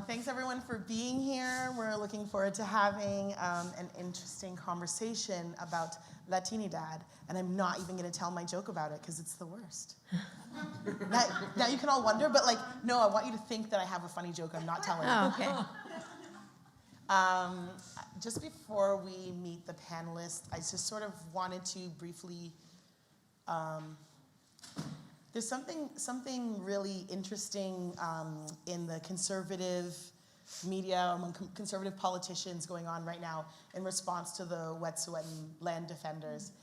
Thanks everyone for being here. We're looking forward to having an interesting conversation about Latinidad, and I'm not even going to tell my joke about it because it's the worst. now you can all wonder, but like, no, I want you to think that I have a funny joke. I'm not telling you. Okay. Just before we meet the panelists, I just sort of wanted to briefly. There's something really interesting in the conservative media, among conservative politicians going on right now in response to the Wet'suwet'en land defenders.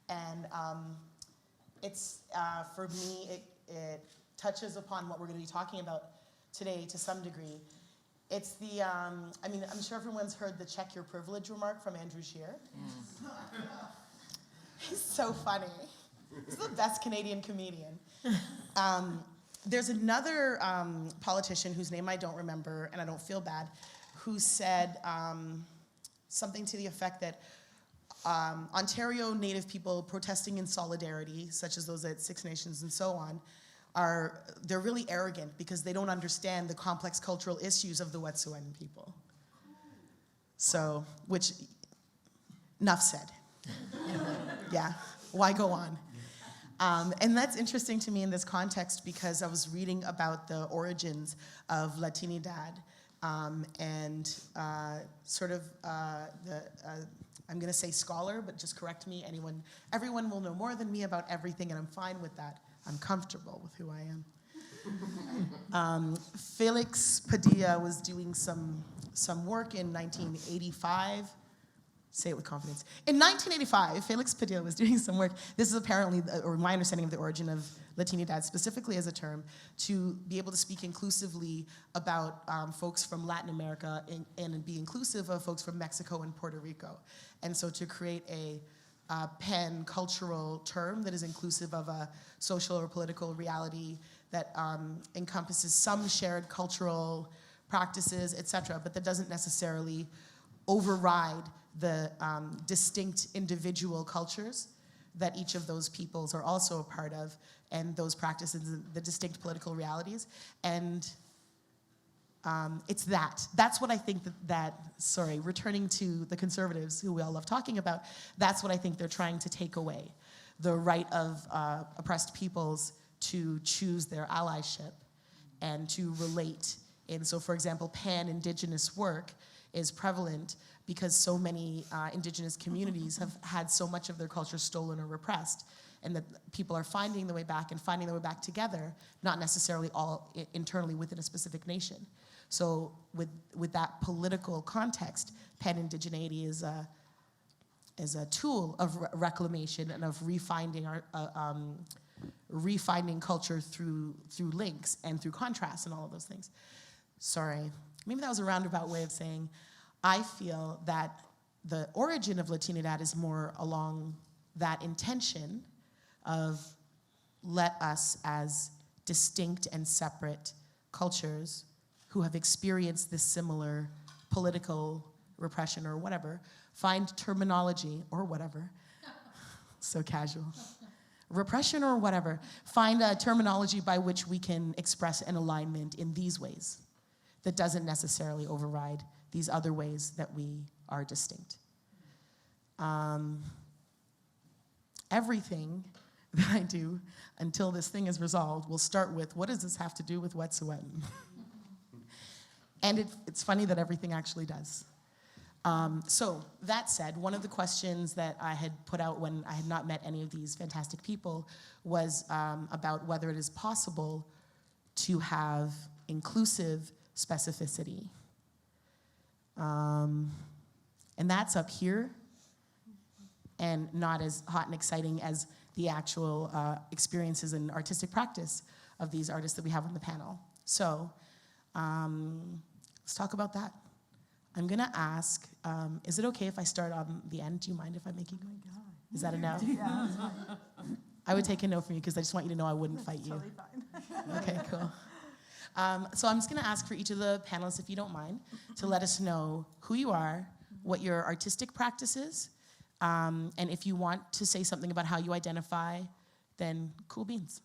And it's, for me, it touches upon what we're going to be talking about today to some degree. It's the, I mean, I'm sure everyone's heard the check your privilege remark from Andrew Scheer. He's so funny. He's the best Canadian comedian. There's another politician whose name I don't remember, and I don't feel bad, who said something to the effect that Ontario Native people protesting in solidarity, such as those at Six Nations and so on, they're really arrogant because they don't understand the complex cultural issues of the Wet'suwet'en people. So, which, enough said. Yeah, why go on? And that's interesting to me in this context because I was reading about the origins of Latinidad and sort of I'm going to say scholar, but just correct me. Everyone will know more than me about everything, and I'm fine with that. I'm comfortable with who I am. Felix Padilla was doing some work in 1985. Say it with confidence. In 1985, Felix Padilla was doing some work. This is apparently, or my understanding of the origin of Latinidad specifically as a term, to be able to speak inclusively about folks from Latin America and be inclusive of folks from Mexico and Puerto Rico. And so to create a pan-cultural term that is inclusive of a social or political reality that encompasses some shared cultural practices, et cetera, but that doesn't necessarily override the distinct individual cultures that each of those peoples are also a part of, and those practices, the distinct political realities. And it's that's what I think returning to the conservatives, who we all love talking about, that's what I think they're trying to take away, the right of oppressed peoples to choose their allyship and to relate. And so, for example, pan-Indigenous work is prevalent because so many Indigenous communities have had so much of their culture stolen or repressed, and that people are finding their way back and finding their way back together, not necessarily all internally within a specific nation. So with that political context, pan-indigeneity is a tool of reclamation and of refinding culture through links and through contrast and all of those things. Sorry, maybe that was a roundabout way of saying I feel that the origin of Latinidad is more along that intention of let us as distinct and separate cultures who have experienced this similar political repression or whatever, find terminology or whatever, so casual, repression or whatever, find a terminology by which we can express an alignment in these ways that doesn't necessarily override these other ways that we are distinct. Everything that I do until this thing is resolved will start with, what does this have to do with Wet'suwet'en? And it's funny that everything actually does. So that said, one of the questions that I had put out when I had not met any of these fantastic people was about whether it is possible to have inclusive specificity. And that's up here and not as hot and exciting as the actual experiences and artistic practice of these artists that we have on the panel. So let's talk about that. I'm gonna ask, is it okay if I start on the end? Do you mind if I make you? Oh my God. Is that a no? Yeah. I would take a no from you because I just want you to know I wouldn't fight you. Totally fine. Okay, cool. So I'm just gonna ask for each of the panelists, if you don't mind, to let us know who you are, what your artistic practice is, and if you want to say something about how you identify, then cool beans.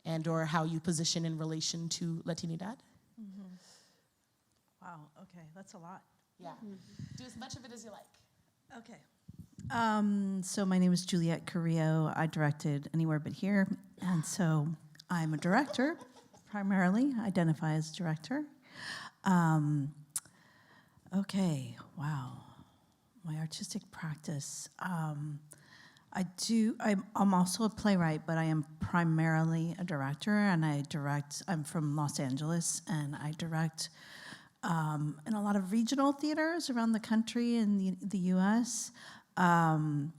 And or how you position in relation to Latinidad. Wow, okay, that's a lot. Yeah. Do as much of it as you like. Okay. So my name is Juliette Carrillo. I directed Anywhere But Here, and so I'm a director, primarily, identify as director. Okay, wow. My artistic practice. I'm also a playwright, but I am primarily a director, and I'm from Los Angeles, and I direct in a lot of regional theaters around the country in the U.S. I'm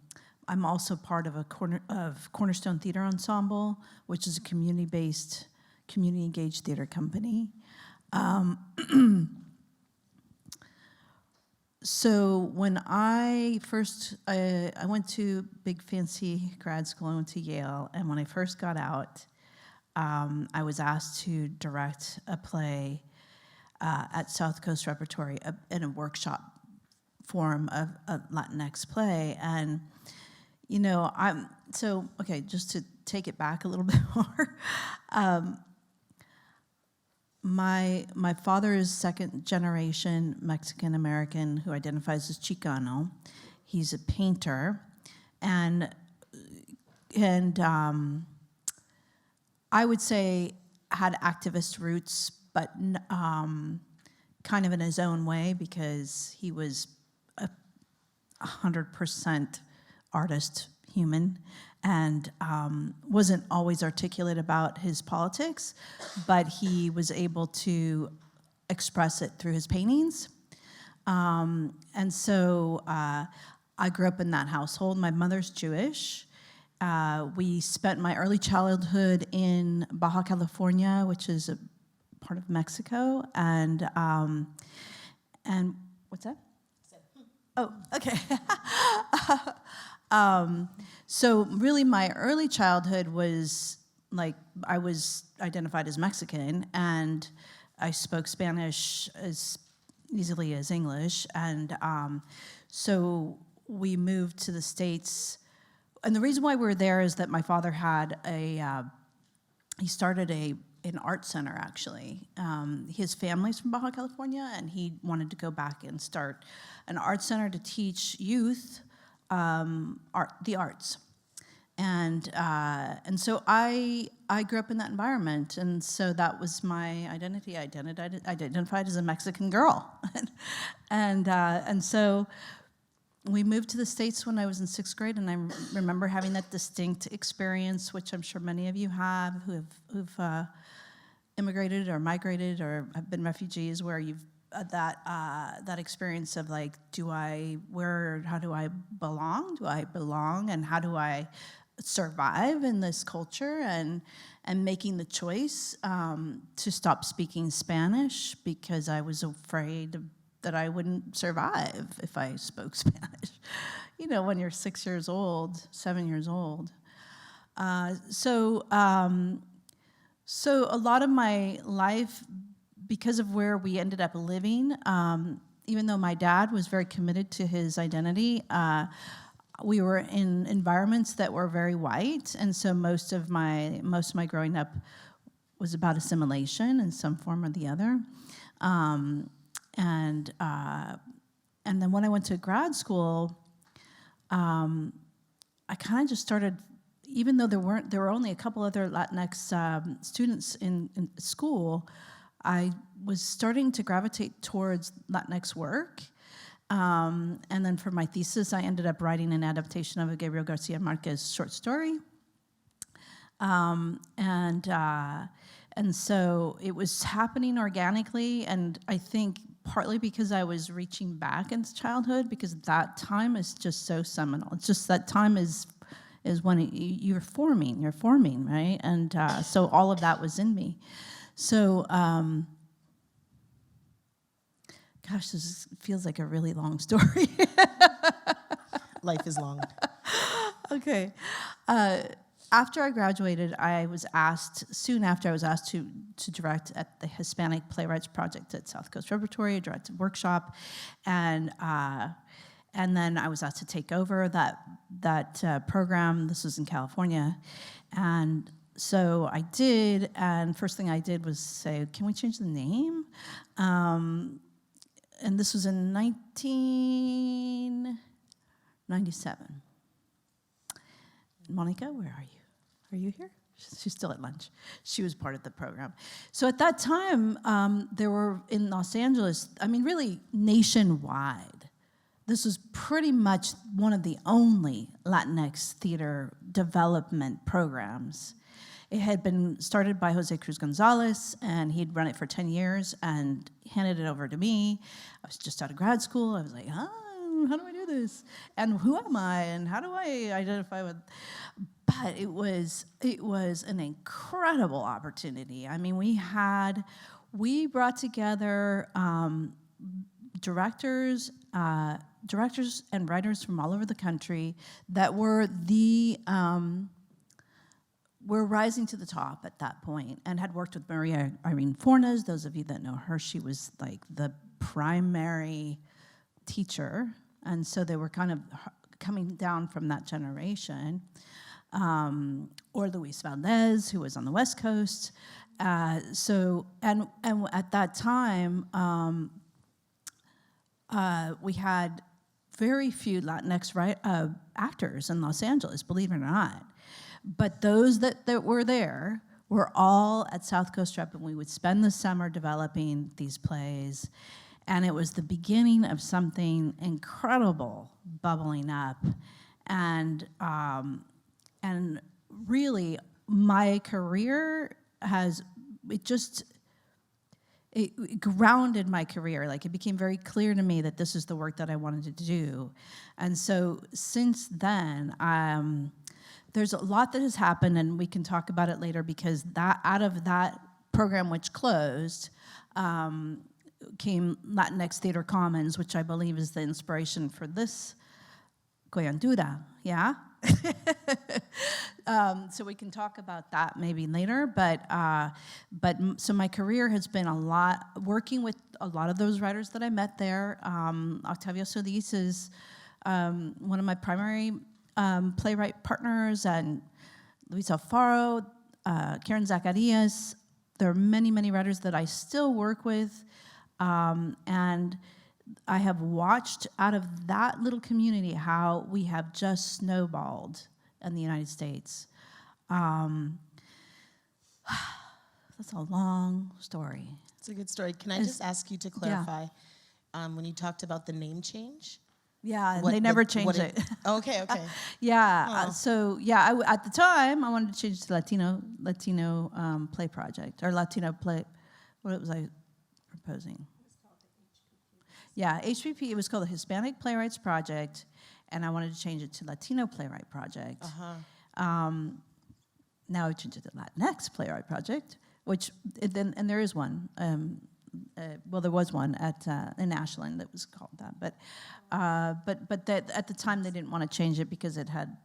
also part of Cornerstone Theater Ensemble, which is a community-based, community-engaged theater company. So when I went to big fancy grad school, I went to Yale, and when I first got out, I was asked to direct a play at South Coast Repertory in a workshop form of a Latinx play. And, just to take it back a little bit more, my father is second generation Mexican American who identifies as Chicano. He's a painter, and I would say had activist roots, but kind of in his own way, because he was 100% artist, human, and wasn't always articulate about his politics, but he was able to express it through his paintings. And so I grew up in that household. My mother's Jewish. We spent my early childhood in Baja California, which is a part of Mexico, and what's that? Oh, okay. So really my early childhood was like, I was identified as Mexican, and I spoke Spanish as easily as English, and so we moved to the States. And the reason why we were there is that my father had he started an art center, actually. His family's from Baja California, and he wanted to go back and start an art center to teach youth the arts. And so I grew up in that environment, and so that was my identity. I identified as a Mexican girl. And so we moved to the States when I was in 6th grade, and I remember having that distinct experience, which I'm sure many of you have, who've immigrated or migrated or have been refugees, where you've that experience of like, how do I belong? Do I belong? And how do I survive in this culture? And making the choice to stop speaking Spanish because I was afraid that I wouldn't survive if I spoke Spanish. When you're 6 years old, 7 years old. So a lot of my life, because of where we ended up living, even though my dad was very committed to his identity, we were in environments that were very white, and so most of my growing up was about assimilation in some form or the other. And then when I went to grad school, I kind of just started, even though there were only a couple other Latinx students in school, I was starting to gravitate towards Latinx work. And then for my thesis, I ended up writing an adaptation of a Gabriel Garcia Marquez short story. And so it was happening organically, and I think partly because I was reaching back into childhood, because that time is just so seminal. It's just that time is when you're forming, right? And so all of that was in me. So, gosh, this feels like a really long story. Life is long. Okay. After I graduated, soon after I was asked to direct at the Hispanic Playwrights Project at South Coast Repertory. I directed a workshop, and then I was asked to take over that program. This was in California, and so I did. And first thing I did was say, "Can we change the name?" and this was in 1997. Monica, where are you? Are you here? She's still at lunch. She was part of the program. So at that time, there were in Los Angeles, I mean, really nationwide, this was pretty much one of the only Latinx theater development programs. It had been started by Jose Cruz Gonzalez, and he'd run it for 10 years and handed it over to me. I was just out of grad school. I was like, how do I do this? And who am I? And how do I identify with? But it was an incredible opportunity. I mean, we brought together directors and writers from all over the country that were rising to the top at that point, and had worked with Maria Irene Fornes. Those of you that know her, she was like the primary teacher, and so they were kind of coming down from that generation. Or Luis Valdez, who was on the West Coast. And at that time, we had very few Latinx actors in Los Angeles, believe it or not. But those that were there were all at South Coast Rep, and we would spend the summer developing these plays. And it was the beginning of something incredible bubbling up. And really, my career it grounded my career. Like, it became very clear to me that this is the work that I wanted to do. And so since then, there's a lot that has happened, and we can talk about it later, because out of that program, which closed, came Latinx Theater Commons, which I believe is the inspiration for this Coyuntura, yeah? So we can talk about that maybe later, but so my career has been a lot working with a lot of those writers that I met there. Octavio Solis is one of my primary playwright partners, and Luis Alfaro, Karen Zacarias. There are many, many writers that I still work with, and I have watched out of that little community how we have just snowballed in the United States. That's a long story. It's a good story. Can I just ask you to clarify, when you talked about the name change? Yeah, they never changed it. Okay. Yeah, so yeah, at the time, I wanted to change it to Latino play project, or Latino play, what was I proposing? Yeah, HPP, it was called the Hispanic Playwrights Project, and I wanted to change it to Latino Playwright Project. Now I changed it to Latinx Playwright Project, and there is one. Well, there was one in Ashland that was called that, but that, at the time they didn't want to change it because it had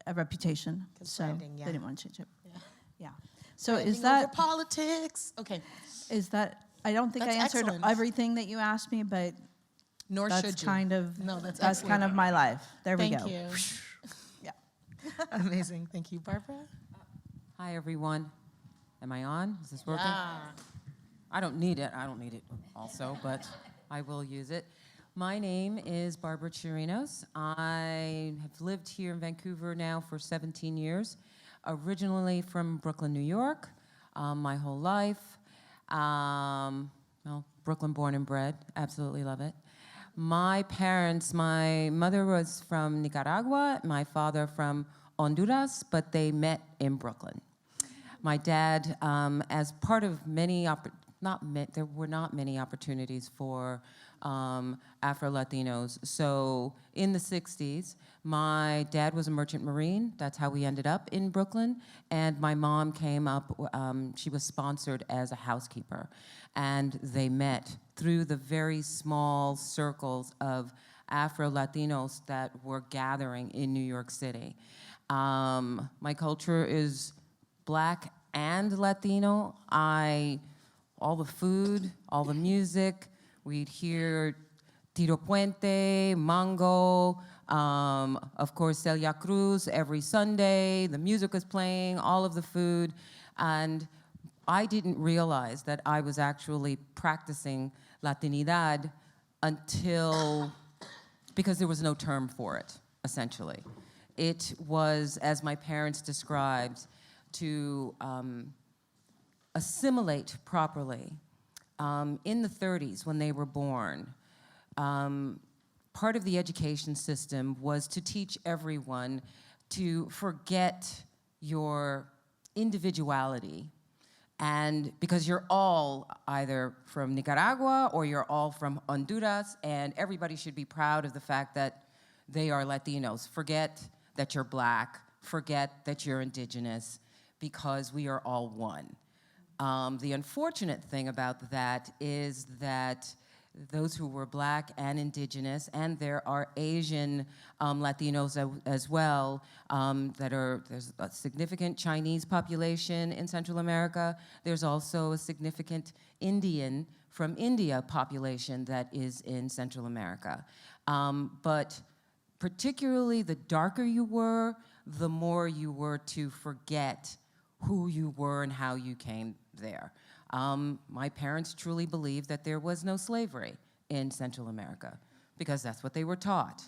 a reputation, so they didn't want to change it. Yeah. So is that politics? Okay. Is that? I don't think I answered everything that you asked me, but nor that's should you. kind of that's kind of my life. There we go. Thank you. Yeah. Amazing. Thank you, Barbara. Hi, everyone. Am I on? Is this working? Yeah. I don't need it also, but I will use it. My name is Bárbara Chirinos. I have lived here in Vancouver now for 17 years, originally from Brooklyn, New York, my whole life. Well, Brooklyn born and bred, absolutely love it. My parents, my mother was from Nicaragua, my father from Honduras, but they met in Brooklyn. My dad, as part of there were not many opportunities for Afro-Latinos. So in the 60s, my dad was a merchant marine. That's how we ended up in Brooklyn. And my mom came up, she was sponsored as a housekeeper. And they met through the very small circles of Afro-Latinos that were gathering in New York City. My culture is Black and Latino. All the food, all the music, we'd hear Tiro Puente, Mango, of course Celia Cruz every Sunday. The music was playing, all of the food, and I didn't realize that I was actually practicing Latinidad until, because there was no term for it, essentially. It was, as my parents described, to assimilate properly. In the 30s, when they were born, part of the education system was to teach everyone to forget your individuality. And because you're all either from Nicaragua or you're all from Honduras, and everybody should be proud of the fact that they are Latinos. Forget that you're black, forget that you're indigenous, because we are all one. The unfortunate thing about that is that those who were black and indigenous, and there are Asian Latinos as well, there's a significant Chinese population in Central America. There's also a significant Indian from India population that is in Central America. But particularly the darker you were, the more you were to forget who you were and how you came there. My parents truly believed that there was no slavery in Central America because that's what they were taught.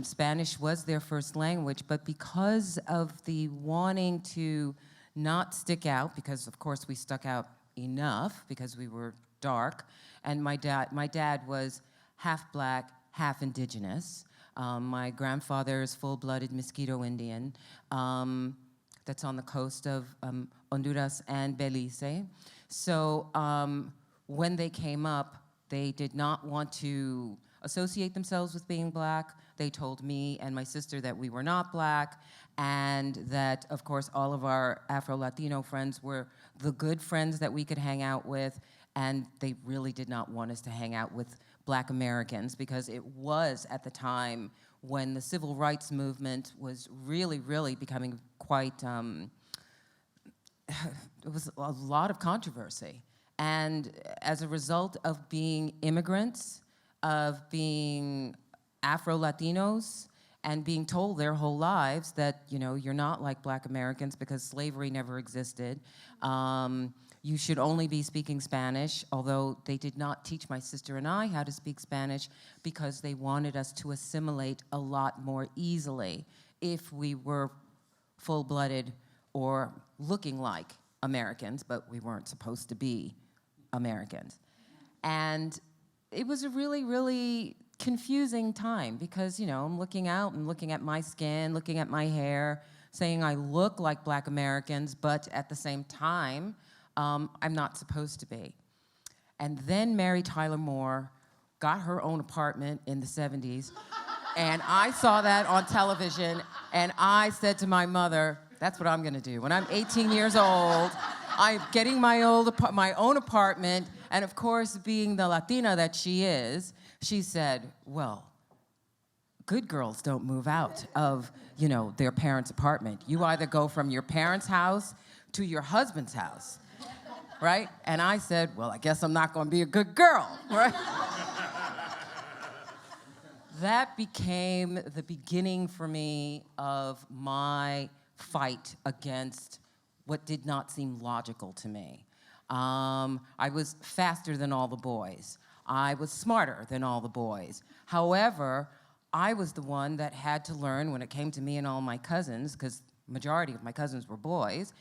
Spanish was their first language, but because of the wanting to not stick out, because of course we stuck out enough because we were dark, and my dad was half black, half indigenous. My grandfather is full-blooded Mosquito Indian. That's on the coast of Honduras and Belize. So when they came up, they did not want to associate themselves with being black. They told me and my sister that we were not black, and that, of course, all of our Afro-Latino friends were the good friends that we could hang out with, and they really did not want us to hang out with black Americans, because it was at the time when the civil rights movement was really, really becoming quite, it was a lot of controversy. And as a result of being immigrants, of being Afro-Latinos, and being told their whole lives that, you know, you're not like black Americans because slavery never existed. You should only be speaking Spanish, although they did not teach my sister and I how to speak Spanish because they wanted us to assimilate a lot more easily if we were full-blooded or looking like Americans, but we weren't supposed to be Americans. And it was a really, really confusing time because, you know, I'm looking out and looking at my skin, looking at my hair, saying I look like black Americans, but at the same time, I'm not supposed to be. And then Mary Tyler Moore got her own apartment in the 70s, and I saw that on television, and I said to my mother, that's what I'm gonna do. When I'm 18 years old, I'm getting my own apartment, and of course, being the Latina that she is, she said, well, good girls don't move out of, you know, their parents' apartment. You either go from your parents' house to your husband's house, right? And I said, well, I guess I'm not gonna be a good girl, right? That became the beginning for me of my fight against what did not seem logical to me. I was faster than all the boys. I was smarter than all the boys. However, I was the one that had to learn when it came to me and all my cousins, because majority of my cousins were boys,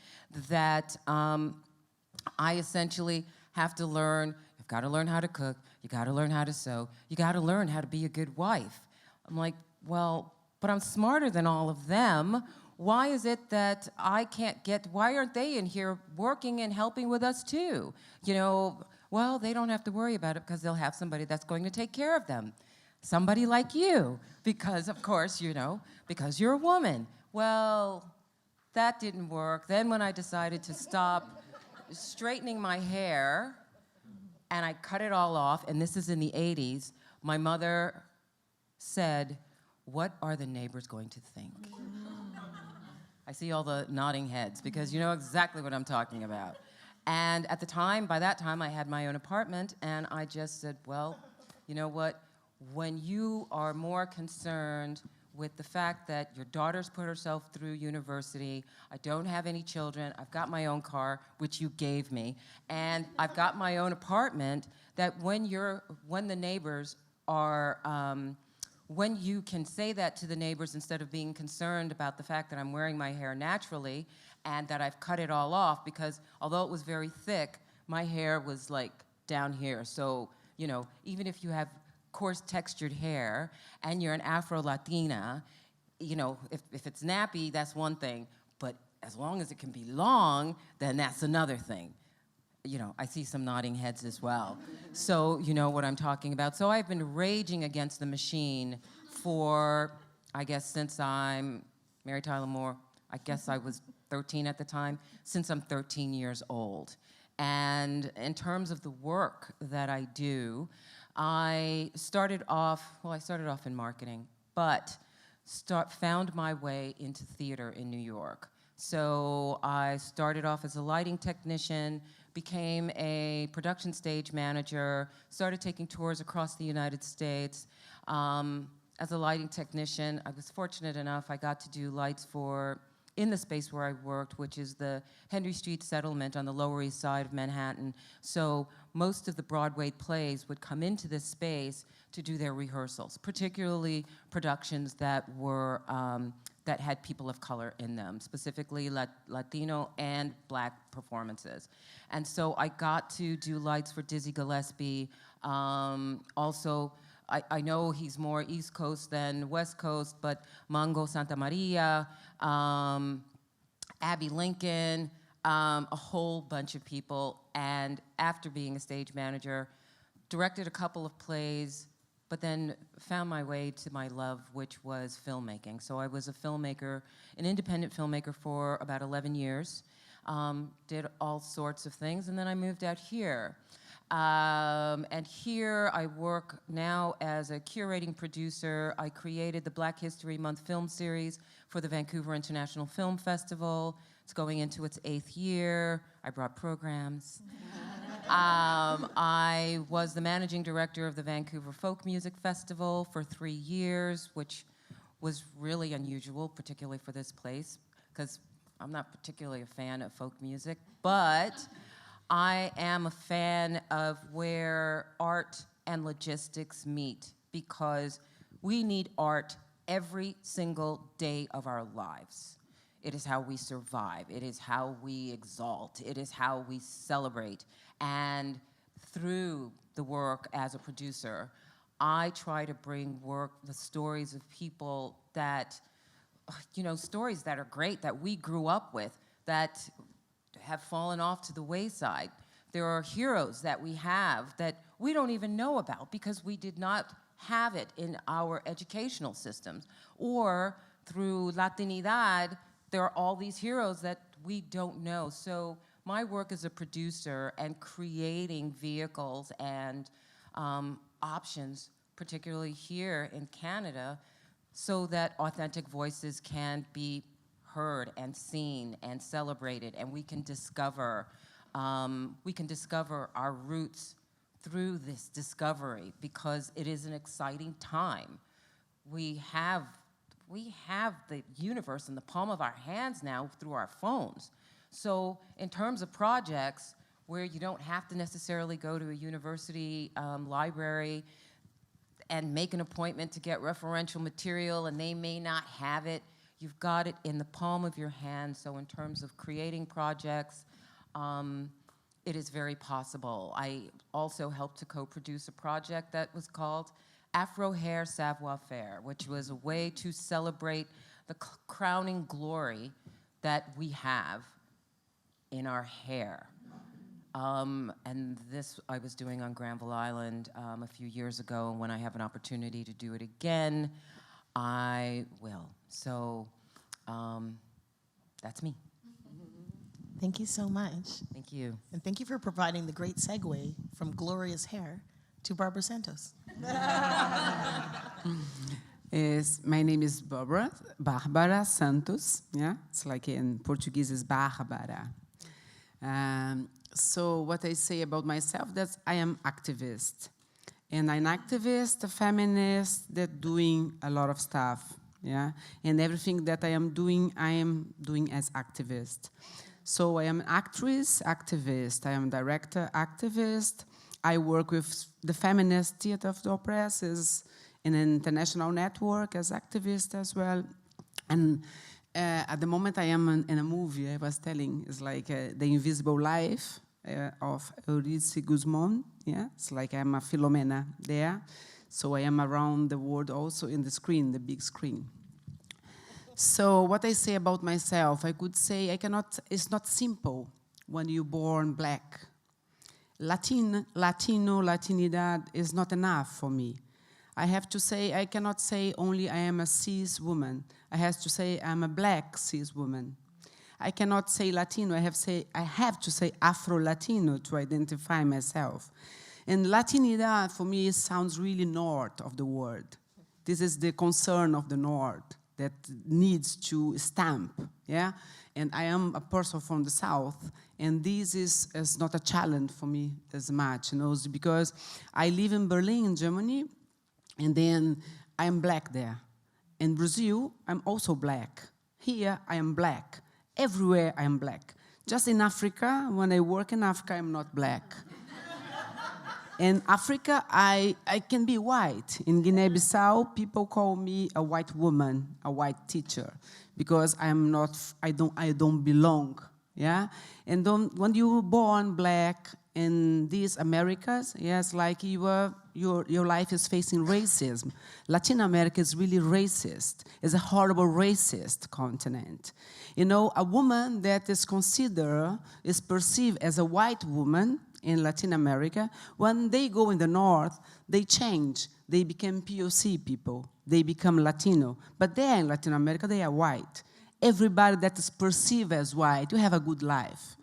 that I essentially have to learn, you've got to learn how to cook, you got to learn how to sew, you got to learn how to be a good wife. I'm like, well, but I'm smarter than all of them. Why is it that I can't why aren't they in here working and helping with us too? You know, well, they don't have to worry about it because they'll have somebody that's going to take care of them. Somebody like you, because of course, you know, because you're a woman. Well, that didn't work. Then when I decided to stop straightening my hair and I cut it all off, and this is in the 80s, my mother said, what are the neighbors going to think? I see all the nodding heads because you know exactly what I'm talking about. And at the time, by that time, I had my own apartment, and I just said, well, you know what? When you are more concerned with the fact that your daughter's put herself through university, I don't have any children, I've got my own car, which you gave me, and I've got my own apartment, that when the neighbors are, when you can say that to the neighbors instead of being concerned about the fact that I'm wearing my hair naturally and that I've cut it all off, because although it was very thick, my hair was like down here. So, you know, even if you have coarse textured hair and you're an Afro-Latina, you know, if it's nappy, that's one thing, but as long as it can be long, then that's another thing. You know, I see some nodding heads as well. So you know what I'm talking about. So I've been raging against the machine for, I guess, since I'm Mary Tyler Moore, I guess I was 13 at the time, since I'm 13 years old. And in terms of the work that I do, I started off in marketing, but found my way into theater in New York. So I started off as a lighting technician, became a production stage manager, started taking tours across the United States. As a lighting technician, I was fortunate enough, I got to do lights in the space where I worked, which is the Henry Street Settlement on the Lower East Side of Manhattan. So most of the Broadway plays would come into this space to do their rehearsals, particularly productions that were that had people of color in them, specifically Latino and Black performances. And so I got to do lights for Dizzy Gillespie. Also, I know he's more East Coast than West Coast, but Mango Santa Maria, Abby Lincoln, a whole bunch of people. And after being a stage manager, directed a couple of plays, but then found my way to my love, which was filmmaking. So I was a filmmaker, an independent filmmaker for about 11 years, did all sorts of things, and then I moved out here. And here I work now as a curating producer. I created the Black History Month film series for the Vancouver International Film Festival. It's going into its 8th year. I brought programs. I was the managing director of the Vancouver Folk Music Festival for 3 years, which was really unusual, particularly for this place, because I'm not particularly a fan of folk music, but I am a fan of where art and logistics meet, because we need art every single day of our lives. It is how we survive. It is how we exalt. It is how we celebrate. And through the work as a producer, I try to bring the stories of people that, you know, stories that are great, that we grew up with, that have fallen off to the wayside. There are heroes that we have that we don't even know about because we did not have it in our educational systems. Or through Latinidad, there are all these heroes that we don't know. So my work as a producer and creating vehicles and options, particularly here in Canada, so that authentic voices can be heard and seen and celebrated, and we can discover our roots through this discovery, because it is an exciting time. We have the universe in the palm of our hands now through our phones. So in terms of projects where you don't have to necessarily go to a university library and make an appointment to get referential material, and they may not have it, you've got it in the palm of your hand. So in terms of creating projects, it is very possible. I also helped to co-produce a project that was called Afro Hair Savoir Faire, which was a way to celebrate the crowning glory that we have in our hair. And this I was doing on Granville Island a few years ago, and when I have an opportunity to do it again, I will. So that's me. Thank you so much. Thank you. And thank you for providing the great segue from glorious hair to Bárbara Santos. My name is Bárbara Santos. Yeah, it's like in Portuguese is Bárbara. So what I say about myself, that I am activist. And I'm an activist, a feminist, that doing a lot of stuff yeah? And everything that I am doing as activist. So I am actress, activist. I am director, activist. I work with the Feminist Theater of the Oppressed in an international network as activist as well. And at the moment I am in a movie I was telling, it's like The Invisible Life of Eurydice Guzmán. Yeah, it's like I'm a Filomena there. So I am around the world also in the screen, the big screen. So what I say about myself, I could say it's not simple when you're born black. Latino, Latinidad is not enough for me. I have to say, I cannot say only I am a cis woman. I have to say I'm a black cis woman. I cannot say Latino, I have to say Afro-Latino to identify myself. And Latinidad, for me, sounds really north of the word. This is the concern of the north that needs to stamp, yeah? And I am a person from the South, and this is not a challenge for me as much, you know, because I live in Berlin, Germany, and then I am black there. In Brazil, I'm also black. Here, I am black. Everywhere, I am black. Just in Africa, when I work in Africa, I'm not black. In Africa, I can be white. In Guinea-Bissau, people call me a white woman, a white teacher, because I don't belong, yeah? And when you were born black in these Americas, yes, like your life is facing racism. Latin America is really racist. It's a horrible racist continent. You know, a woman that is perceived as a white woman in Latin America, when they go in the north, they change. They become POC people. They become Latino. But there in Latin America, they are white. Everybody that is perceived as white, you have a good life.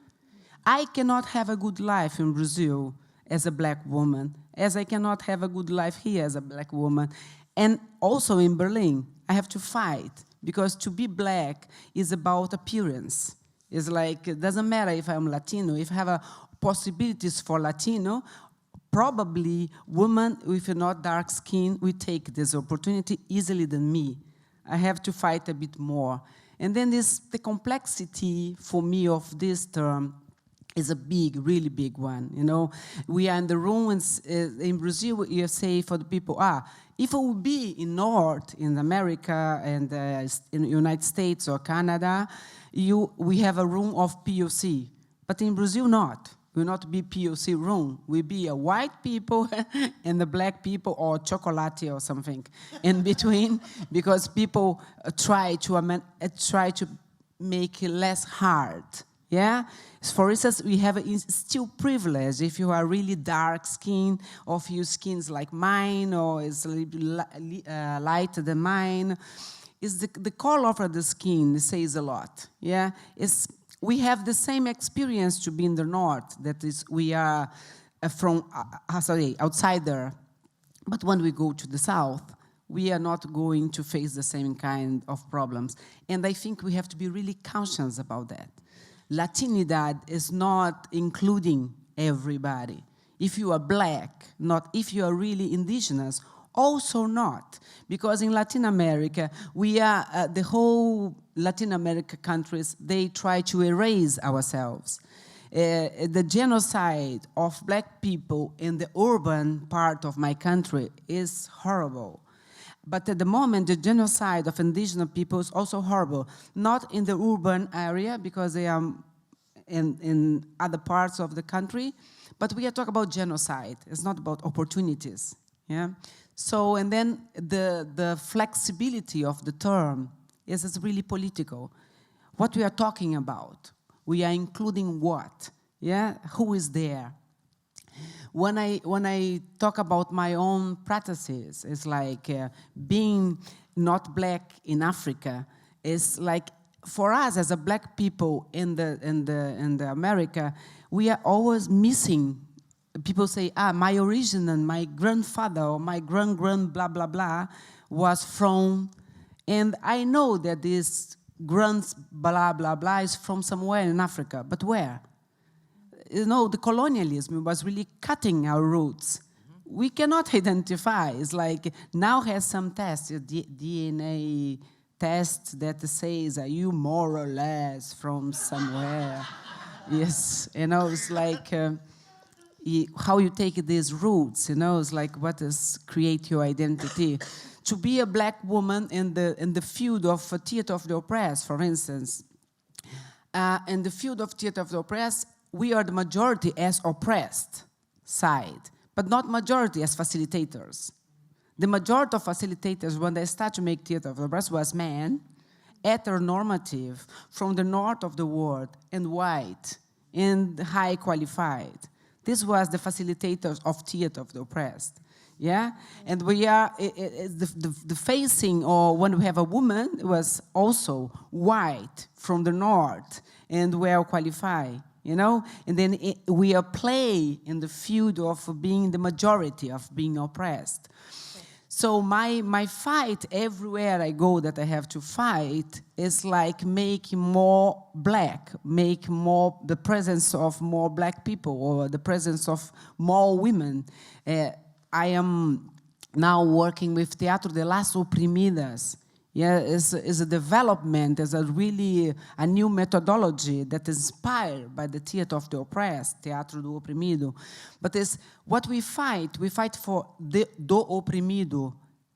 I cannot have a good life in Brazil as a black woman, as I cannot have a good life here as a black woman. And also in Berlin, I have to fight, because to be black is about appearance. It's like, it doesn't matter if I'm Latino, if I have possibilities for Latino, probably women with not dark skin will take this opportunity easily than me. I have to fight a bit more. And then the complexity for me of this term is a big, really big one. You know, we are in the room in Brazil, you say for the people, if I would be in North, in America, and in the United States or Canada, we have a room of POC. But in Brazil, not. Will not be POC room. We be a white people and the black people, or chocolate or something in between, because people try to make it less hard. Yeah. For instance, we have still privilege if you are really dark skin, or if your skin's like mine, or is a little lighter than mine. Is the color of the skin says a lot. Yeah. We have the same experience to be in the north, that is, we are outsider. But when we go to the south, we are not going to face the same kind of problems. And I think we have to be really conscious about that. Latinidad is not including everybody. If you are black, not if you are really indigenous, also not. Because in Latin America, we are, the whole Latin America countries, they try to erase ourselves. The genocide of black people in the urban part of my country is horrible. But at the moment, the genocide of indigenous people is also horrible. Not in the urban area, because they are in other parts of the country, but we are talking about genocide. It's not about opportunities, yeah? So, and then the flexibility of the term is really political. What we are talking about, we are including what, yeah? Who is there? When I talk about my own practices, it's like being not black in Africa is like, for us as a black people in the America, we are always missing. People say, my origin and my grandfather or my grand blah blah blah was from, and I know that this grand blah blah blah is from somewhere in Africa, but where? You know, the colonialism was really cutting our roots. we cannot identify. It's like now has some tests, a DNA test that says, are you more or less from somewhere? Yes, you know, it's like how you take these roots, you know, it's like what is create your identity. To be a black woman in the field of theater of the oppressed, for instance, in the field of theater of the oppressed, we are the majority as oppressed side, but not majority as facilitators. The majority of facilitators, when they start to make theater of the oppressed, was men, heteronormative, from the north of the world, and white, and high qualified. This was the facilitators of theater of the oppressed. Yeah, and we are the facing, or when we have a woman, was also white from the north and well qualified, you know. And then we are play in the field of being the majority, of being oppressed. So my fight everywhere I go that I have to fight is like make more black, make more the presence of more black people, or the presence of more women. I am now working with Teatro de las Oprimidas. Yeah, it's a development, it's a really a new methodology that is inspired by the theater of the oppressed, Teatro do Oprimido. But it's what we fight for do oprimido,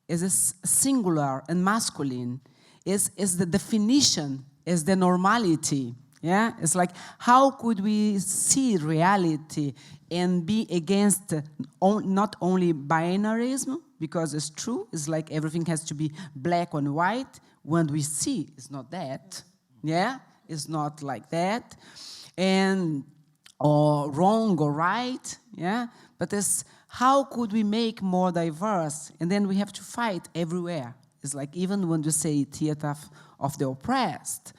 is a singular and masculine, is the definition, is the normality. Yeah, it's like, how could we see reality and be against not only binarism, because it's true, it's like everything has to be black and white. When we see, it's not that. Yeah, it's not like that, and or wrong or right. Yeah, but it's how could we make more diverse, and then we have to fight everywhere. It's like even when you say theater of the oppressed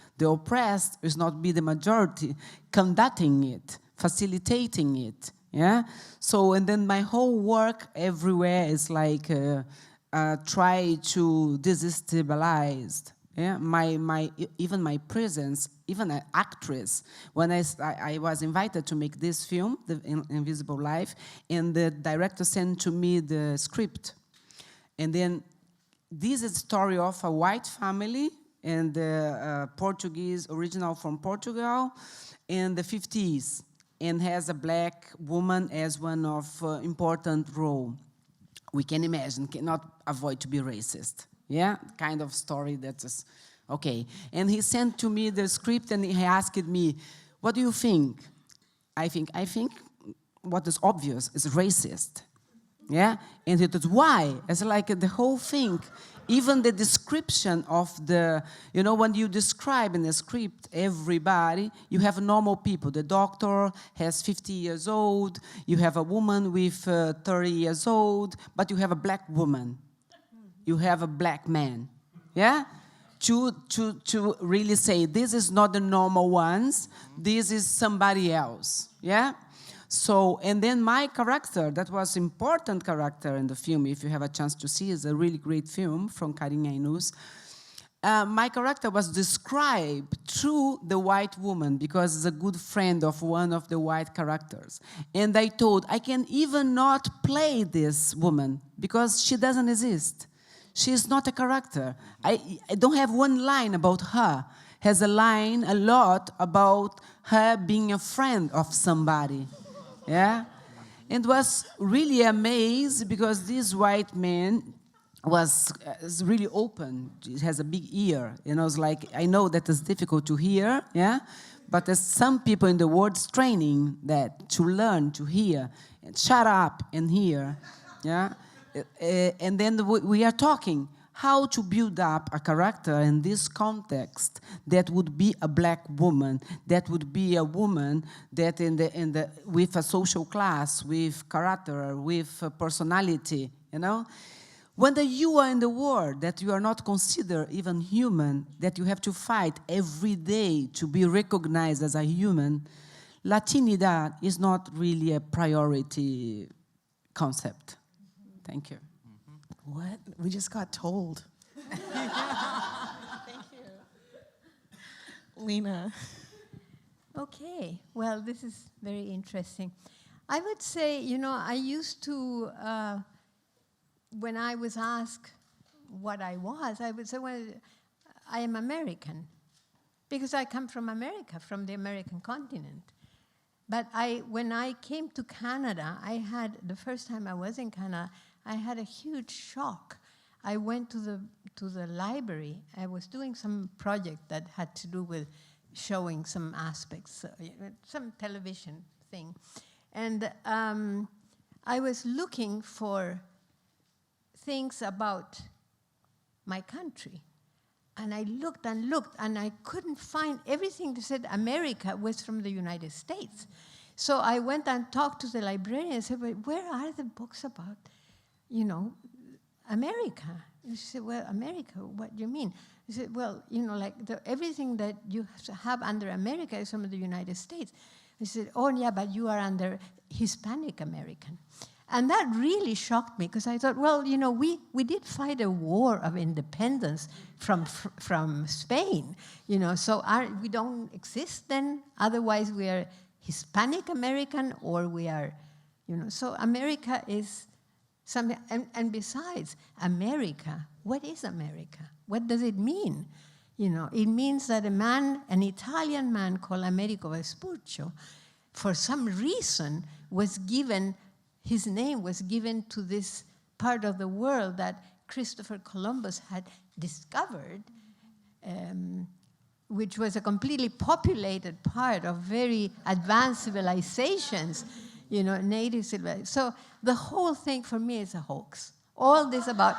is not be the majority conducting it, facilitating it. Yeah. So and then my whole work everywhere is like try to destabilize. Yeah. Even my presence, even an actress. When I was invited to make this film, The Invisible Life, and the director sent to me the script, and then this is a story of a white family and Portuguese, original from Portugal, in the 50s, and has a black woman as one of important role. We can imagine, cannot avoid to be racist. Yeah, kind of story that is, okay. And he sent to me the script and he asked me, what do you think? I think what is obvious is racist. Yeah, and he said, why? It's like the whole thing, even the description of the, you know, when you describe in the script everybody, you have normal people. The doctor has 50 years old, you have a woman with 30 years old, but you have a black woman, you have a black man, yeah? To really say, this is not the normal ones, this is somebody else, yeah? So, and then my character, that was important character in the film, if you have a chance to see, it's a really great film from Carrillo. My character was described through the white woman because it's a good friend of one of the white characters. And I told, I can even not play this woman because she doesn't exist. She's not a character. I don't have one line about her. Has a line a lot about her being a friend of somebody. Yeah, and was really amazed because this white man was really open. He has a big ear, you know. It's like, I know that it's difficult to hear, yeah, but there's some people in the world training that to learn to hear and shut up and hear, yeah. And then we are talking how to build up a character in this context that would be a black woman, that would be a woman that with a social class, with character, with personality, you know? When you are in the world that you are not considered even human, that you have to fight every day to be recognized as a human, Latinidad is not really a priority concept. Thank you. What? We just got told. Thank you. Lina. Okay, well, this is very interesting. I would say, I used to, when I was asked what I was, I would say, well, I am American, because I come from America, from the American continent. But when I came to Canada, the first time I was in Canada, I had a huge shock. I went to the library. I was doing some project that had to do with showing some aspects, some television thing. And I was looking for things about my country. And I looked and looked, and I couldn't find everything that said America was from the United States. So I went and talked to the librarian and said, well, where are the books about, America? And she said, well, America, what do you mean? I said, well, everything that you have under America is from the United States. I said, oh, yeah, but you are under Hispanic American. And that really shocked me, because I thought, well, we did fight a war of independence from Spain, so we don't exist then. Otherwise, we are Hispanic American, or we are, so America is something. And besides, America, what is America? What does it mean? It means that an Italian man called Americo Vespuccio, for some reason, his name was given to this part of the world that Christopher Columbus had discovered, which was a completely populated part of very advanced civilizations, native civilizations. So the whole thing for me is a hoax. All this about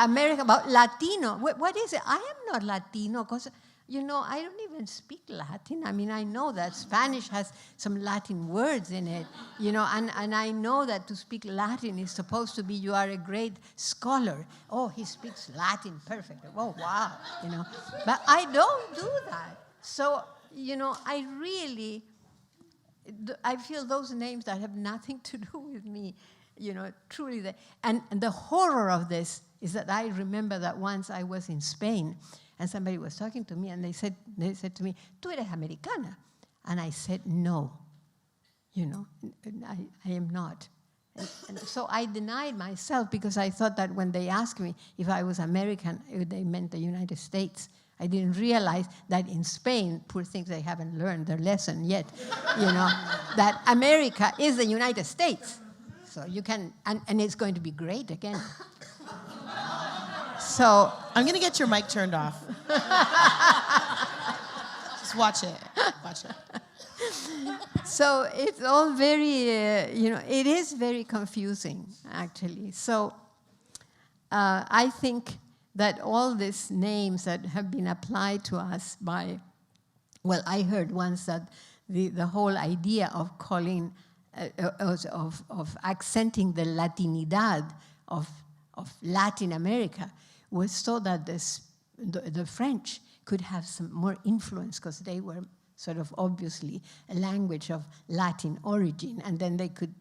America, about Latino, what is it? I am not Latino, because I don't even speak Latin. I mean, I know that Spanish has some Latin words in it, and I know that to speak Latin is supposed to be you are a great scholar. Oh, he speaks Latin perfectly. Oh, wow, But I don't do that. So, I feel those names that have nothing to do with me, truly. And the horror of this is that I remember that once I was in Spain, and somebody was talking to me, and they said to me, "Tú eres americana," and I said, "No, I am not." And so I denied myself, because I thought that when they asked me if I was American, they meant the United States. I didn't realize that in Spain, poor things, they haven't learned their lesson yet, that America is the United States. So you can, and it's going to be great again. So I'm going to get your mic turned off. Just watch it. Watch it. So it's all very, it is very confusing, actually. So I think that all these names that have been applied to us by, well, I heard once that the whole idea of calling, of accenting the Latinidad of Latin America was so that the French could have some more influence, because they were sort of obviously a language of Latin origin, and then they could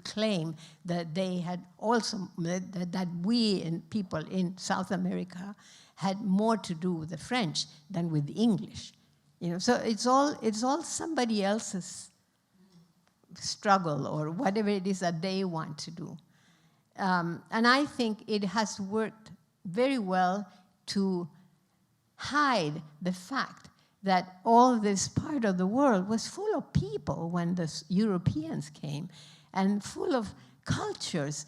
claim that they had also, that we and people in South America had more to do with the French than with the English. So it's all somebody else's struggle, or whatever it is that they want to do. And I think it has worked very well to hide the fact that all this part of the world was full of people when the Europeans came, and full of cultures,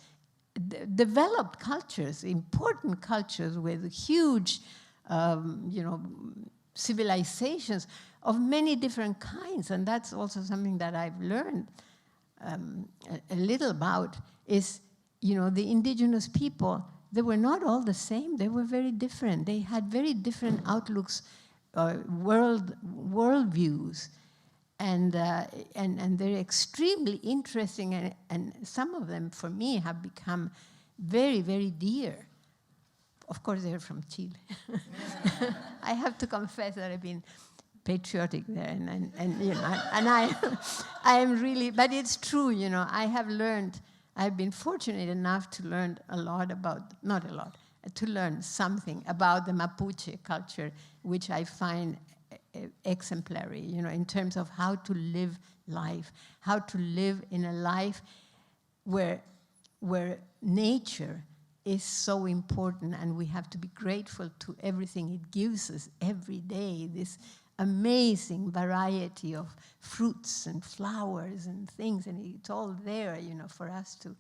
developed cultures, important cultures with huge, civilizations of many different kinds. And that's also something that I've learned a little about, is, the indigenous people, they were not all the same. They were very different. They had very different outlooks, worldviews. And they're extremely interesting, and some of them, for me, have become very, very dear. Of course, they're from Chile. I have to confess that I've been patriotic there, and I am really, but it's true, I have learned, I've been fortunate enough to learn a lot about, not a lot, to learn something about the Mapuche culture, which I find exemplary, in terms of how to live life, how to live in a life where nature is so important, and we have to be grateful to everything it gives us every day, this amazing variety of fruits and flowers and things, and it's all there, for us to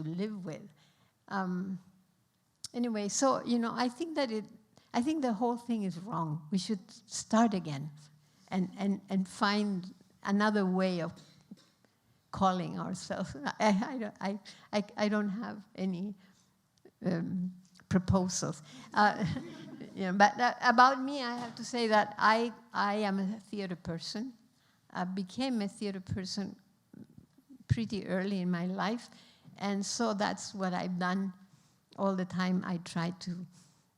live with. Anyway, so, I think the whole thing is wrong. We should start again and find another way of calling ourselves. I don't have any proposals. But about me, I have to say that I am a theater person. I became a theater person pretty early in my life, and so that's what I've done all the time. I try to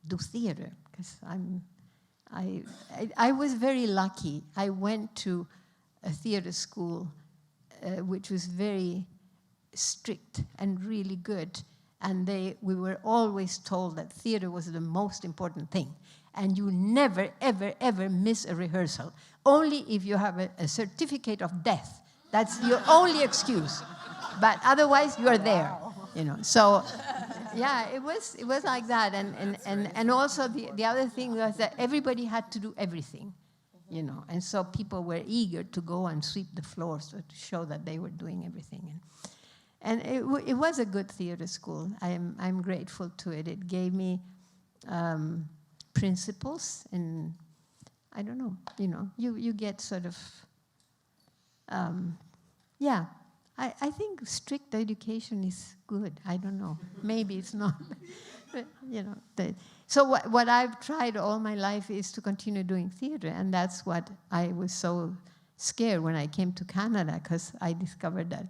do theater because I was very lucky. I went to a theater school which was very strict and really good. And we were always told that theater was the most important thing. And you never, ever, ever miss a rehearsal. Only if you have a certificate of death. That's your only excuse. But otherwise, you're there. So, yeah, it was like that. And also the other thing was that everybody had to do everything. And so people were eager to go and sweep the floors to show that they were doing everything. And it was a good theater school. I'm grateful to it. It gave me principles, and I don't know, you get sort of, yeah. I think strict education is good. I don't know. Maybe it's not. But, so what I've tried all my life is to continue doing theater, and that's what I was so scared when I came to Canada, because I discovered that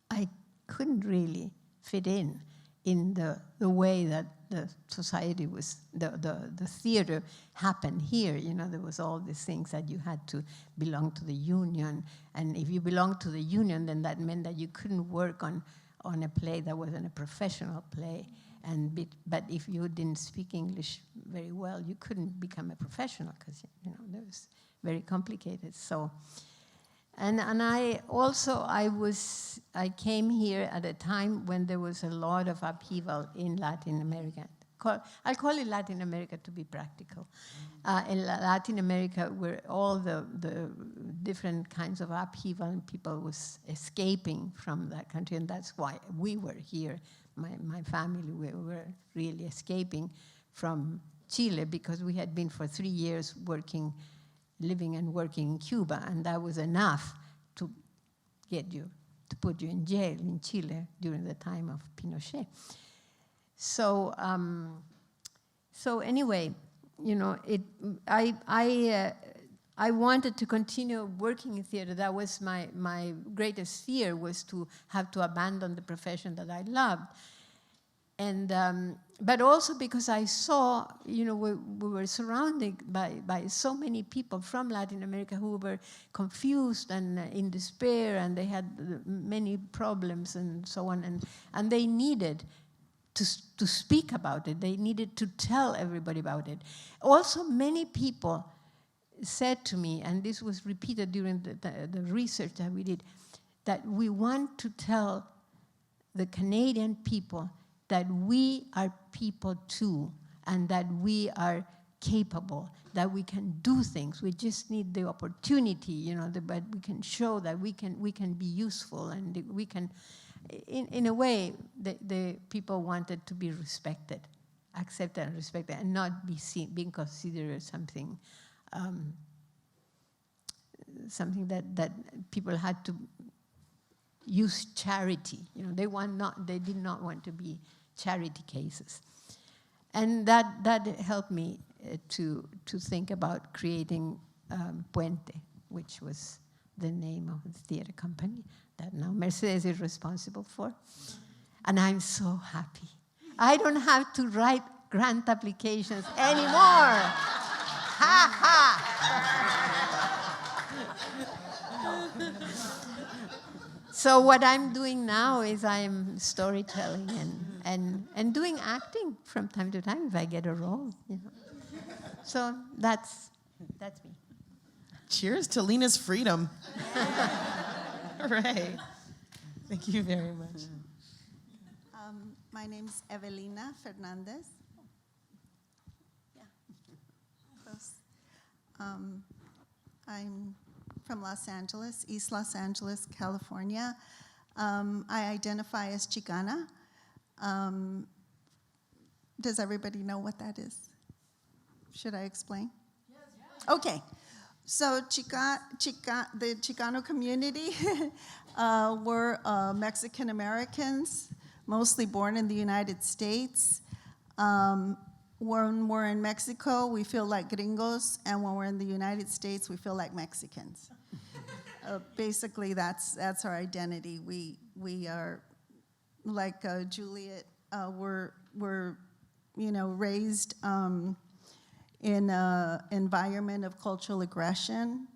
I couldn't really fit in the way that the society was, the theater happened here. There was all these things that you had to belong to the union, and if you belonged to the union, then that meant that you couldn't work on a play that wasn't a professional play. But if you didn't speak English very well, you couldn't become a professional, because that was very complicated. So. And I came here at a time when there was a lot of upheaval in Latin America. I'll call it Latin America to be practical. In Latin America, where all the different kinds of upheaval and people was escaping from that country, and that's why we were here. My family, we were really escaping from Chile, because we had been for 3 years living and working in Cuba, and that was enough to put you in jail in Chile during the time of Pinochet. So, anyway, I wanted to continue working in theater. That was my greatest fear, was to have to abandon the profession that I loved. And but also because I saw, we were surrounded by so many people from Latin America who were confused and in despair, and they had many problems and so on, and they needed to speak about it. They needed to tell everybody about it. Also, many people said to me, and this was repeated during the research that we did, that we want to tell the Canadian people that we are people too, and that we are capable, that we can do things. We just need the opportunity, but we can show that we can be useful, and we can, in a way, the people wanted to be respected, accepted and respected, and not being considered something that people had to use charity. They did not want to be charity cases, and that helped me to think about creating Puente, which was the name of the theater company that now Mercedes is responsible for, and I'm so happy. I don't have to write grant applications anymore. Ha ha. So what I'm doing now is I'm storytelling and doing acting from time to time if I get a role. So that's That's me. Cheers to Lina's freedom. Hooray. Thank you very much. My name's Evelina Fernandez. Yeah, close. I'm from Los Angeles, East Los Angeles, California. I identify as Chicana. Does everybody know what that is? Should I explain? Yes. Okay. So the Chicano community were Mexican Americans, mostly born in the United States. When we're in Mexico, we feel like gringos, and when we're in the United States, we feel like Mexicans. Basically, that's our identity. We are like Juliette. We're raised in an environment of cultural aggression.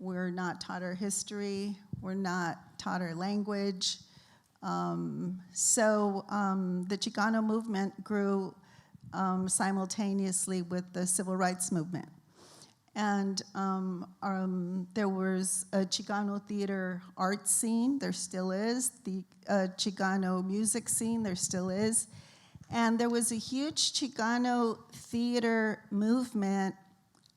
We're not taught our history. We're not taught our language. So the Chicano movement grew simultaneously with the civil rights movement. And there was a Chicano theater art scene, there still is. The Chicano music scene, there still is. And there was a huge Chicano theater movement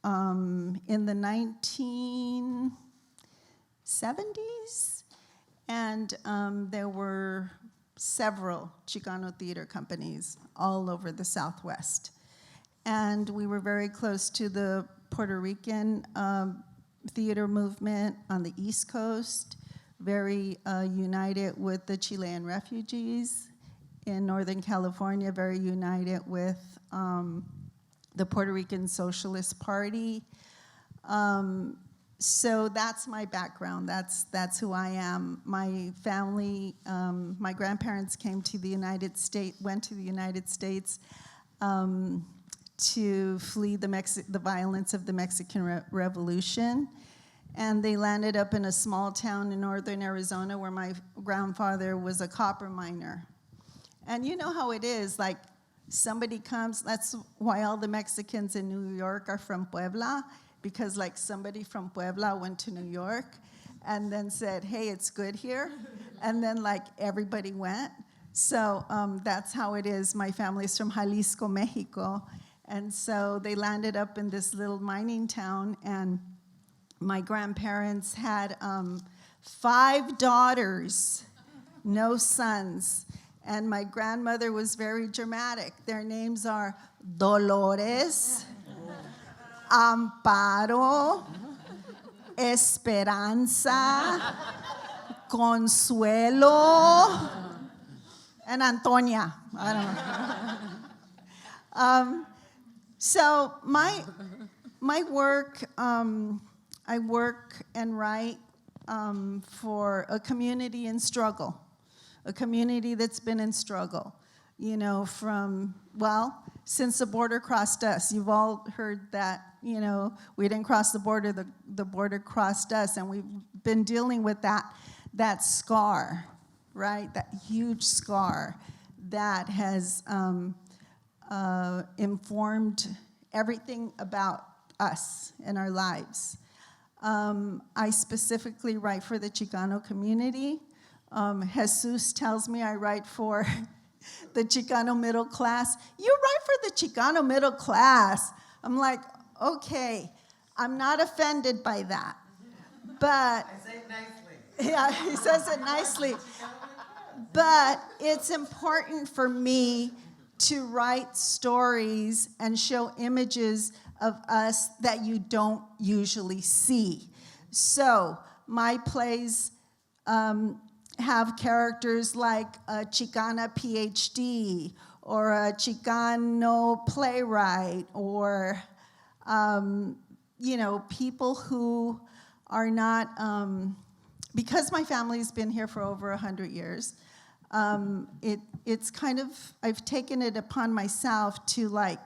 in the 1970s. And there were several Chicano theater companies all over the Southwest. And we were very close to the Puerto Rican theater movement on the East Coast, very united with the Chilean refugees. In Northern California, very united with the Puerto Rican Socialist Party. So that's my background. That's who I am. My family, my grandparents came to the United States, went to the United States to flee the violence of the Mexican Revolution. And they landed up in a small town in northern Arizona where my grandfather was a copper miner. And you know how it is, like somebody comes, that's why all the Mexicans in New York are from Puebla, because like somebody from Puebla went to New York and then said, hey, it's good here. And then like everybody went. So that's how it is. My family's from Jalisco, Mexico. And so they landed up in this little mining town, and my grandparents had 5 daughters, no sons. And my grandmother was very dramatic. Their names are Dolores, Amparo, Esperanza, Consuelo, and Antonia. I don't know. So my work, I work and write for a community in struggle. A community that's been in struggle, you know, since the border crossed us. You've all heard that, you know, we didn't cross the border, the border crossed us, and we've been dealing with that scar, right? That huge scar that has informed everything about us and our lives. I specifically write for the Chicano community. Jesus tells me I write for the Chicano middle class. You write for the Chicano middle class. I'm like, okay, I'm not offended by that. But I say it nicely. Yeah, he says it nicely. But it's important for me to write stories and show images of us that you don't usually see. So my plays have characters like a Chicana PhD or a Chicano playwright or, you know, people who are not, because my family's been here for over 100 years, it's kind of, I've taken it upon myself to like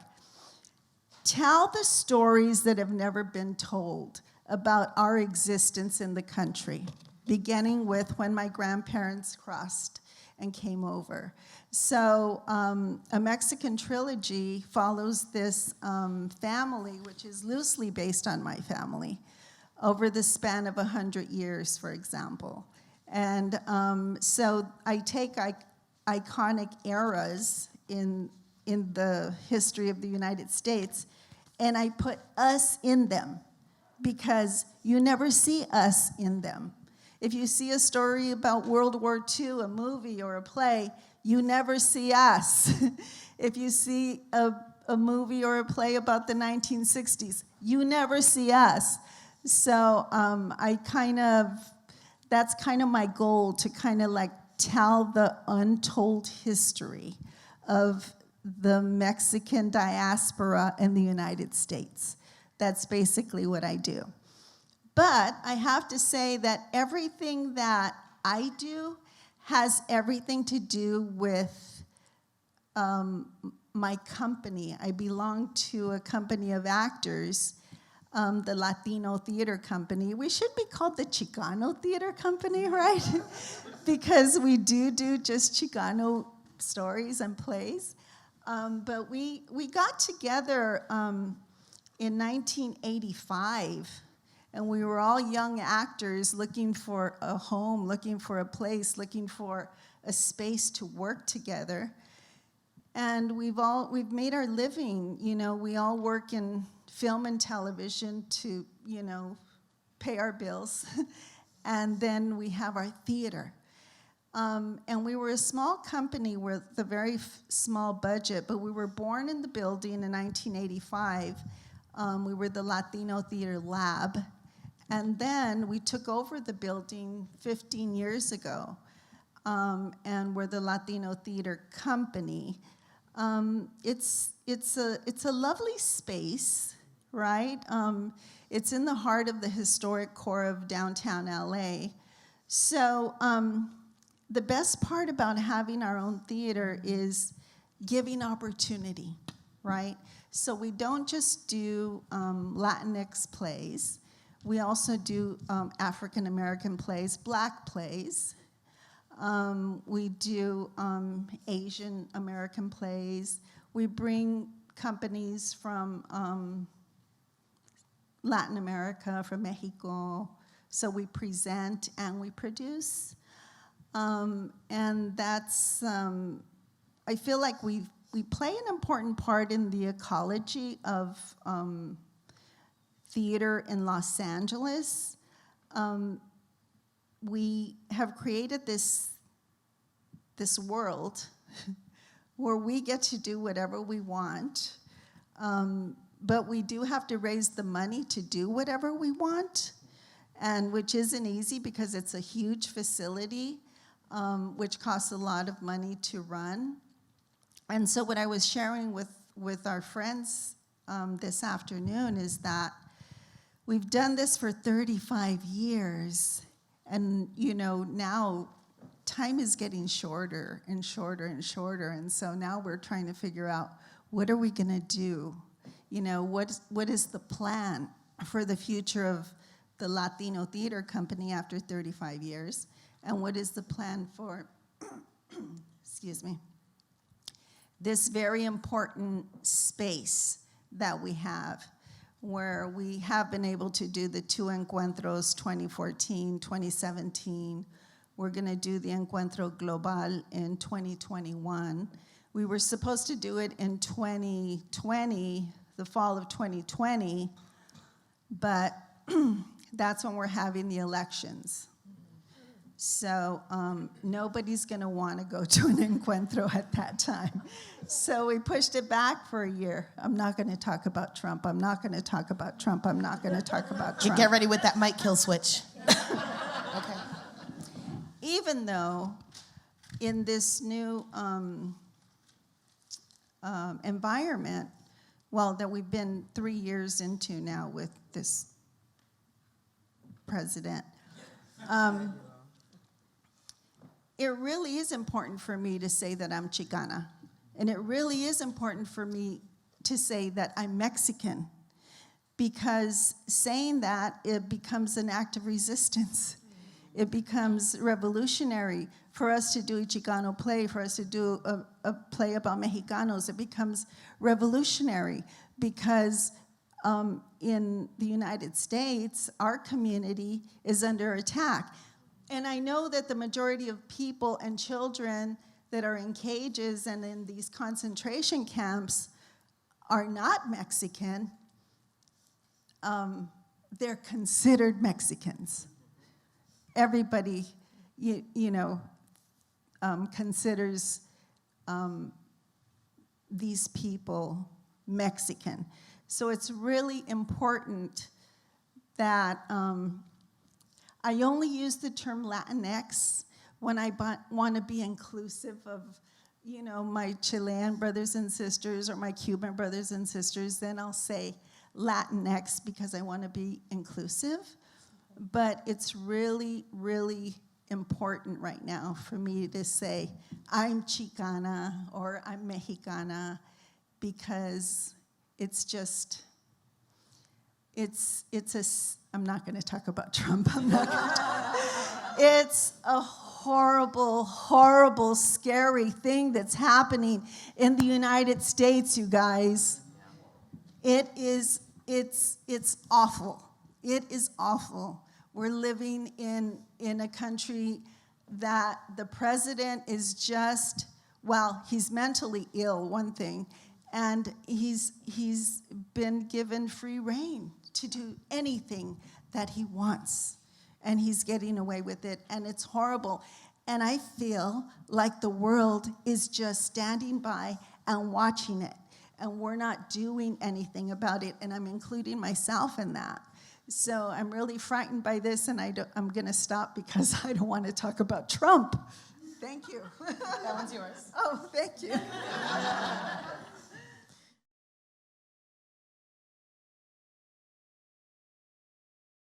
tell the stories that have never been told about our existence in the country, beginning with when my grandparents crossed and came over. So A Mexican Trilogy follows this family, which is loosely based on my family, over the span of 100 years, for example. And so I take iconic eras in the history of the United States, and I put us in them, because you never see us in them. If you see a story about World War II, a movie or a play, you never see us. If you see a movie or a play about the 1960s, you never see us. So that's kind of my goal, to kind of like tell the untold history of the Mexican diaspora in the United States. That's basically what I do. But I have to say that everything that I do has everything to do with my company. I belong to a company of actors, the Latino Theater Company. We should be called the Chicano Theater Company, right? Because we do just Chicano stories and plays. But we got together in 1985, and we were all young actors looking for a home, looking for a place, looking for a space to work together. And we've made our living. You know, we all work in film and television to, you know, pay our bills. And then we have our theater. And we were a small company with a very small budget, but we were born in the building in 1985. We were the Latino Theater Lab. And then we took over the building 15 years ago, and we're the Latino Theater Company. It's a lovely space, right? It's in the heart of the historic core of downtown LA. So the best part about having our own theater is giving opportunity, right? So we don't just do Latinx plays. We also do African American plays, Black plays. We do Asian American plays. We bring companies from Latin America, from Mexico. So we present and we produce. And that's, I feel like we play an important part in the ecology of theater in Los Angeles. We have created this world where we get to do whatever we want, but we do have to raise the money to do whatever we want, and which isn't easy because it's a huge facility, which costs a lot of money to run. And so what I was sharing with our friends this afternoon is that we've done this for 35 years, and you know, now time is getting shorter and shorter and shorter, and so now we're trying to figure out, what are we gonna do? You know, what is the plan for the future of the Latino Theater Company after 35 years? And what is the plan for, excuse me, this very important space that we have, where we have been able to do the 2 encuentros, 2014, 2017. We're gonna do the Encuentro Global in 2021. We were supposed to do it in 2020, the fall of 2020, but that's when we're having the elections. So nobody's gonna wanna go to an encuentro at that time. So we pushed it back for a year. I'm not gonna talk about Trump. I'm not gonna talk about Trump. I'm not gonna talk about Trump. Get ready with that mic kill switch. Okay. Even though in this new environment, well, that we've been 3 years into now with this president, it really is important for me to say that I'm Chicana. And it really is important for me to say that I'm Mexican, because saying that, it becomes an act of resistance. it becomes revolutionary. For us to do a Chicano play, for us to do a play about Mexicanos, it becomes revolutionary because in the United States, our community is under attack. And I know that the majority of people and children that are in cages and in these concentration camps are not Mexican. They're considered Mexicans. Everybody, considers these people Mexican. So it's really important that I only use the term Latinx when I want to be inclusive of, my Chilean brothers and sisters or my Cuban brothers and sisters. Then I'll say Latinx because I want to be inclusive. But it's really, really important right now for me to say I'm Chicana or I'm Mexicana because it's just, I'm not going to talk about Trump. It's a horrible, horrible, scary thing that's happening in the United States, you guys. It's awful. It is awful. We're living in a country that the president is just, well, he's mentally ill, one thing, and he's been given free rein to do anything that he wants, and he's getting away with it, and it's horrible. And I feel like the world is just standing by and watching it, and we're not doing anything about it, and I'm including myself in that. So I'm really frightened by this, and I'm going to stop because I don't want to talk about Trump. Thank you. That one's yours. Oh, thank you.